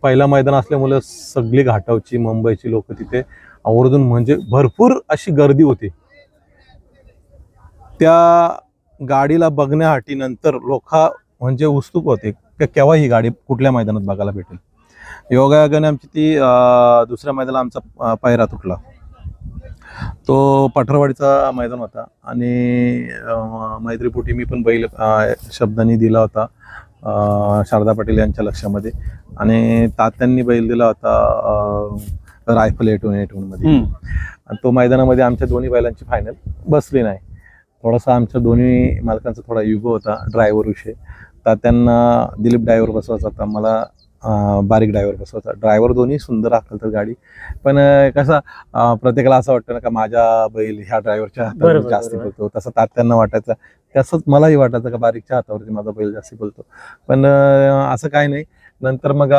पहिला मैदान असल्यामुळे सगळी घाटावची मुंबईची लोक तिथे आवर्जून म्हणजे भरपूर अशी गर्दी होती. त्या गाडीला बघण्यासाठी नंतर लोक म्हणजे उत्सुक होते की केव्हा ही गाडी कुठल्या मैदानात बघायला भेटेल. योगायोगाने आमची ती दुसऱ्या मैदानाला आमचा पायरा तुटला. तो पठरवाडीचा मैदान होता आणि मैत्रीपोटी मी पण बैल शब्दांनी दिला होता शारदा पाटील यांच्या लक्षामध्ये, आणि तात्यांनी बैल दिला होता रायफल 8-1 मध्ये. आणि तो मैदानामध्ये आमच्या दोन्ही बैलांची फायनल बसली नाही. थोडासा आमच्या दोन्ही मालकांचा थोडा युगो होता ड्रायव्हर विषय. तात्यांना दिलीप ड्रायव्हर बसवायचा होता, मला बारीक ड्रायव्हर बसवायचा. ड्रायव्हर दोन्ही सुंदर हाकल तर गाडी, पण कसा प्रत्येकाला असं वाटतं ना का माझा बैल ह्या ड्रायव्हरच्या हातावर जास्ती बोलतो, तसं तात्यांना वाटायचं. तसंच मलाही वाटायचं का बारीकच्या हातावरती माझा बैल जास्ती बोलतो. पण असं काही नाही. नंतर मग